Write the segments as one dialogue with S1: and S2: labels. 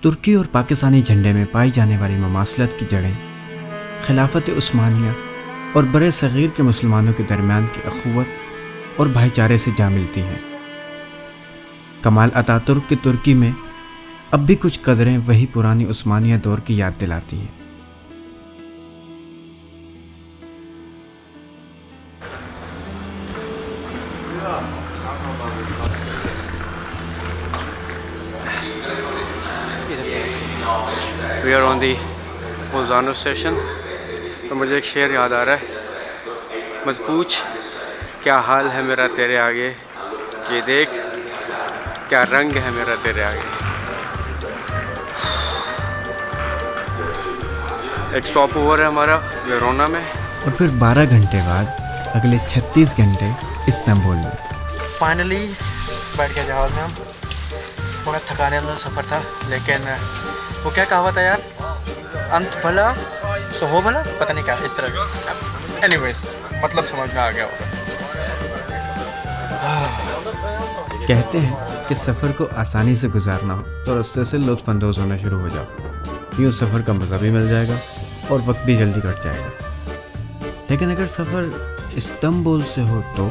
S1: तुर्की और पाकिस्तानी झंडे में पाई जाने वाली ममासलत की जड़ें खिलाफत उस्मानिया और बड़े सग़ीर के मुसलमानों के दरमियान की अख़ुवत और भाईचारे से जा मिलती हैं। कमाल अतातुर्क की तुर्की में अब भी कुछ कदरें वही पुरानी उस्मानिया दौर की याद दिलाती हैं।
S2: We are on the Mozano station. तो मुझे एक शेर याद आ रहा है, मत पूछ क्या हाल है मेरा तेरे आगे, ये देख क्या रंग है मेरा तेरे आगे। एक स्टॉप ओवर है हमारा वेरोना में,
S1: और फिर 12 घंटे बाद अगले 36 घंटे इस्तांबुल में।
S3: फाइनली बैठ गया जहाज़ में हम। थोड़ा थकाने वाला सफ़र था, लेकिन वो क्या कहावत है यार, अंत भला सो हो भला, पता नहीं क्या इस तरह का। एनीवेज मतलब समझ में आ गया होगा।
S1: कहते हैं कि सफ़र को आसानी से गुजारना हो तो रास्ते से लुत्फ़अंदोज़ होना शुरू हो जाओ, यूँ सफ़र का मज़ा भी मिल जाएगा और वक्त भी जल्दी कट जाएगा। लेकिन अगर सफ़र इस्तांबुल से हो तो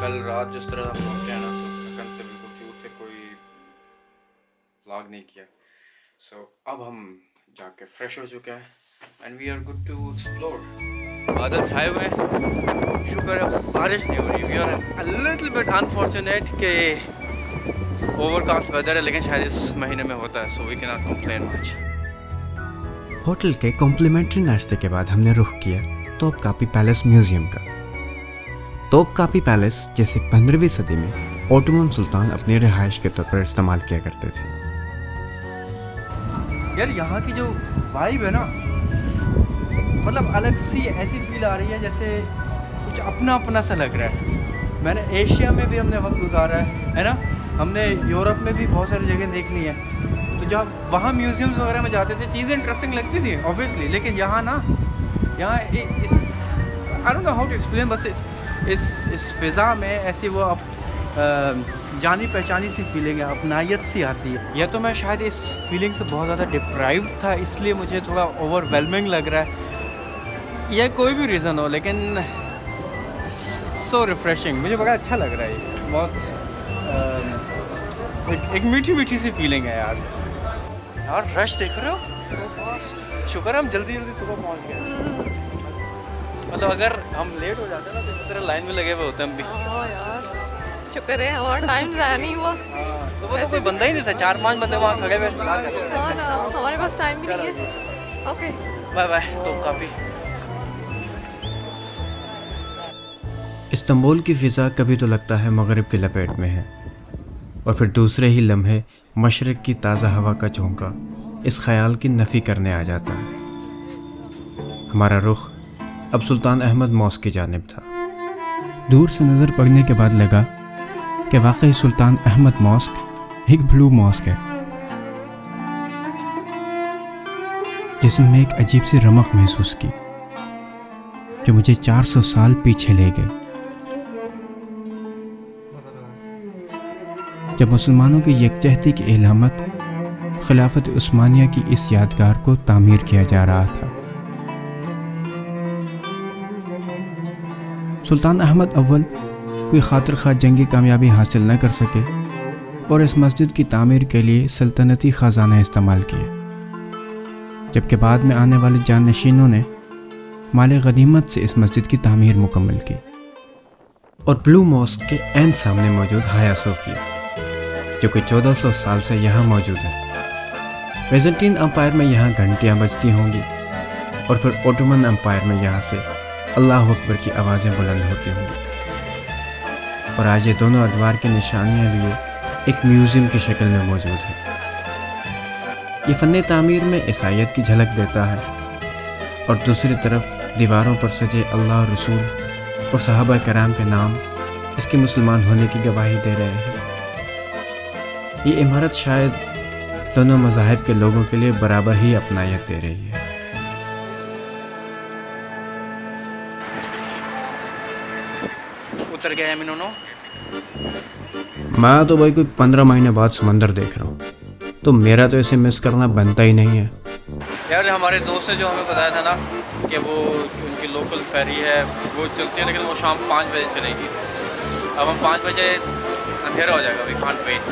S2: कल रात जिस तरह हम पहुँचे हैं ना, तो थकन से बिल्कुल चूर से कोई व्लॉग नहीं किया। सो अब हम जाके फ्रेश हो चुके हैं and we are good to explore. बादल छाए हुए हैं, शुक्र है बारिश नहीं हो रही। We are a little bit unfortunate कि ओवरकास्ट वेदर है, लेकिन शायद इस महीने में होता है, so we can not complain much.
S1: Hotel के कॉम्प्लीमेंट्री नाश्ते के बाद हमने रुख किया तोपकापी पैलेस म्यूज़ियम का। तोपकापी पैलेस जैसे 15वीं सदी में ओटोमन सुल्तान अपनी रिहाइश के तौर पर इस्तेमाल किया करते थे।
S3: यार यहाँ की जो वाइब है ना, मतलब अलग सी ऐसी फील आ रही है जैसे कुछ अपना अपना सा लग रहा है। मैंने एशिया में भी हमने वक्त गुजारा है ना, हमने यूरोप में भी बहुत सारी जगह देख ली हैं। तो जब वहाँ म्यूज़ियम्स वगैरह में जाते थे चीज़ें इंटरेस्टिंग लगती थी ऑब्वियसली, लेकिन यहाँ ना, यहाँ इस I don't know how to explain, बस इस फ़िज़ा में ऐसी वो जानी पहचानी सी फीलिंग है, अपनायत सी आती है। या तो मैं शायद इस फीलिंग से बहुत ज़्यादा डिप्राइव था, इसलिए मुझे थोड़ा ओवरवेलमिंग लग रहा है, या कोई भी रीज़न हो, लेकिन सो रिफ़्रेशिंग, मुझे बड़ा अच्छा लग रहा है ये। बहुत एक मीठी मीठी सी फीलिंग है यार। यार रश देख रहे हो, शुक्र हम जल्दी सुबह पहुँच गए। मतलब अगर हम लेट हो जाते ना तो इस तरह लाइन में लगे हुए होते हम भी।
S4: हाँ यार, शुक्र है हमारा टाइम ज़ाया नहीं हुआ।
S3: तो वो तो कोई बंदा ही नहीं था, 4-5 बंदे वहाँ खड़े हुए।
S4: हाँ ना, हमारे पास टाइम भी नहीं है। Okay
S3: bye bye. तो काफ़ी
S1: इस्तांबुल की फ़िज़ा कभी तो लगता है मगरिब की लपेट में है, और फिर दूसरे ही लम्हे मशरिक़ की ताज़ा हवा का झोंका इस ख़याल की नफ़ी करने आ जाता है। हमारा रुख अब सुल्तान अहमद मॉस्क की जानिब था। दूर से नज़र पड़ने के बाद लगा कि वाकई सुल्तान अहमद मॉस्क एक ब्लू मॉस्क है, जिसमें मैं एक अजीब सी रमक महसूस की जो मुझे 400 साल पीछे ले गए, जब मुसलमानों की यकजहती की इलामत खिलाफत उस्मानिया की इस यादगार को तामीर किया जा रहा था। सुल्तान अहमद अव्वल कोई खातिर खा जंगी कामयाबी हासिल न कर सके और इस मस्जिद की तामीर के लिए सल्तनती ख़जाना इस्तेमाल किए, जबकि बाद में आने वाले जाननशीनों ने माल गनीमत से इस मस्जिद की तामीर मुकम्मल की। और ब्लू मॉस्क के ऐन सामने मौजूद हाया सोफिया, जो कि 1400 साल से यहाँ मौजूद है। बेज़ंटीन अम्पायर में यहाँ घंटियाँ बजती होंगी, और फिर ओटोमन अम्पायर में यहाँ से अल्लाह अकबर की आवाज़ें बुलंद होती होंगी। और आज ये दोनों अदवार की निशानियाँ लिए एक म्यूज़ियम की शक्ल में मौजूद है। ये फ़न तामीर में ईसाइयत की झलक देता है, और दूसरी तरफ दीवारों पर सजे अल्लाह, रसूल और सहाबा कराम के नाम इसके मुसलमान होने की गवाही दे रहे हैं। ये इमारत शायद दोनों मज़ाहिब के लोगों के लिए बराबर ही अपनायत दे रही है।
S3: उतर गए हम इन दोनों।
S1: मैं तो भाई कोई 15 महीने बाद समंदर देख रहा हूँ, तो मेरा तो इसे मिस करना बनता ही नहीं है।
S3: यार हमारे दोस्त ने जो हमें बताया था ना कि वो उनकी लोकल फेरी है वो चलती है, लेकिन वो शाम 5 बजे चलेगी। अब हम 5 बजे अंधेरा हो जाएगा, we can't wait.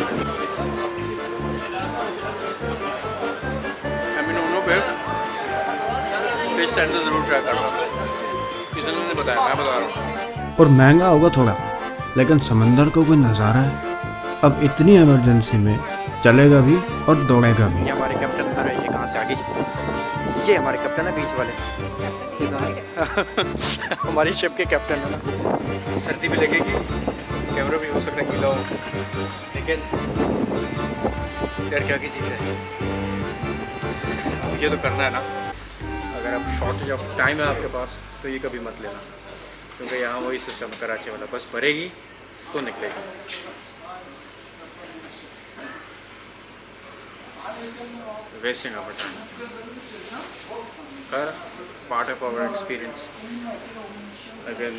S3: Fish sandwich ज़रूर ट्राई कर रहा हूँ, किसी ने बताया, मैं बता रहा हूँ।
S1: और महंगा होगा थोड़ा, लेकिन समंदर को कोई नज़ारा है। अब इतनी इमरजेंसी में चलेगा भी और दौड़ेगा भी।
S3: ये हमारे कैप्टन, अरे ये कहाँ से आ गई? ये हमारे कैप्टन है, बीच वाले हमारी शिप के कैप्टन है ना। सर्दी भी लगेगी, कैमरा भी हो सकता है गीला हो, लेकिन यार क्या की चीज़ है, ये तो करना है ना। अगर आप शॉर्टेज ऑफ टाइम है आपके पास तो ये कभी मत लेना, क्योंकि यहाँ वही सिस्टम है कराची वाला, बस भरेगी तो निकलेगी। Wasting our time. Part of our experience. Again,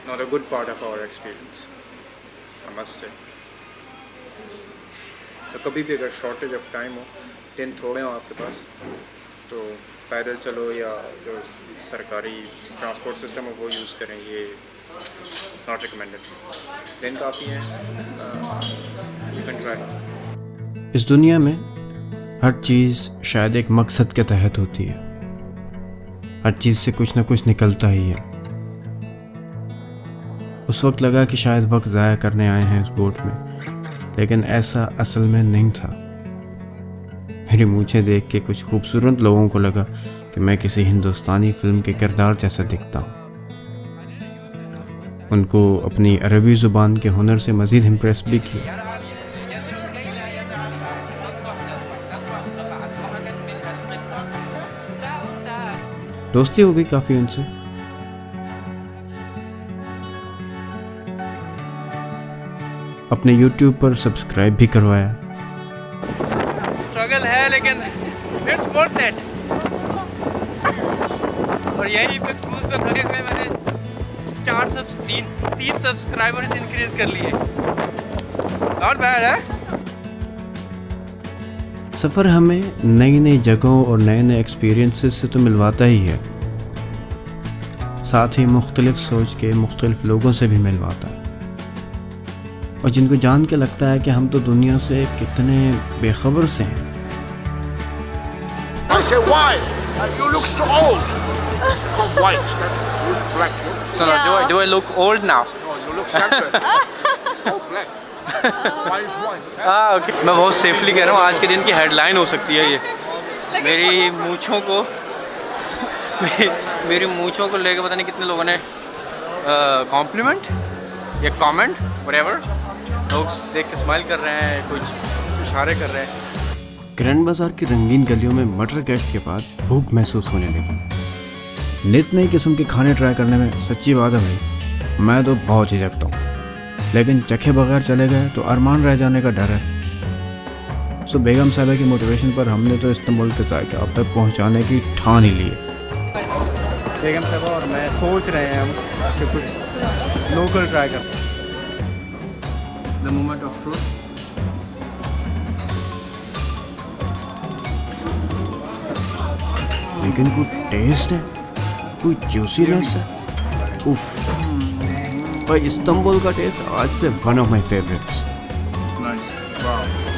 S3: not a good part of our experience, I must say. तो कभी भी अगर शॉर्टेज ऑफ टाइम हो, दिन थोड़े हो आपके पास, तो पैदल चलो या जो सरकारी ट्रांसपोर्ट सिस्टम है वो यूज़ करें। ये इट्स नॉट रिकमेंडेड। दिन काफ़ी है, यू कैन ट्राई।
S1: इस दुनिया में हर चीज़ शायद एक मकसद के तहत होती है, हर चीज़ से कुछ ना कुछ निकलता ही है। उस वक्त लगा कि शायद वक्त ज़ाया करने आए हैं इस बोट में, लेकिन ऐसा असल में नहीं था। मेरी मूंछें देख के कुछ खूबसूरत लोगों को लगा कि मैं किसी हिंदुस्तानी फिल्म के किरदार जैसा दिखता हूँ। उनको अपनी अरबी ज़ुबान के हुनर से मज़ीद इम्प्रेस भी किया। दोस्ती हो गई काफ़ी उनसे। अपने YouTube पर सब्सक्राइब भी करवाया।
S3: स्ट्रगल है लेकिन इट्स वर्थ इट। और यही पे क्रूज पे खड़े हुए मैंने 3 सब्सक्राइबर्स इंक्रीज कर लिए। नॉट बैड है।
S1: सफ़र हमें नई नई जगहों और नए नए एक्सपीरियंसेस से तो मिलवाता ही है, साथ ही मुख्तलिफ सोच के मुख्तलिफ लोगों से भी मिलवाता है। और जिनको जान के लगता है कि हम तो दुनिया से कितने बेखबर से हैं।
S5: I say why? You look so old. So white. That's who's black.
S3: So do I look old now?
S5: No, you look younger. Oh, black. Why is white?
S3: Okay. मैं बहुत सेफली कह रहा हूँ, आज के दिन की हेडलाइन हो सकती है ये। मेरी मूँछों को मेरी मूँछों को लेकर पता नहीं कितने लोगों ने कॉम्प्लीमेंट या कमेंट व्हाटएवर, लोग देख के स्माइल कर रहे हैं, कुछ इशारे कर रहे हैं।
S1: ग्रैंड बाजार की रंगीन गलियों में मटर गश्त के बाद भूख महसूस होने लगी। नित नई किस्म के खाने ट्राई करने में सच्ची बात है भाई, मैं तो बहुत झिझकता हूँ, लेकिन चखे बगैर चले गए तो अरमान रह जाने का डर है। सो बेगम साहबा की मोटिवेशन पर हमने तो इस्तांबुल के जायके अब तक पहुँचाने की ठान ही ली है।
S3: बेगम साहबा और मैं सोच रहे हैं हम कि कुछ लोकल ट्राई करते हैं। The moment of truth.
S1: लेकिन कोई टेस्ट है, कोई जूसीनेस है। उफ भाई, इस्तांबुल का टेस्ट आज से one of my favourites.
S3: Nice, वाह।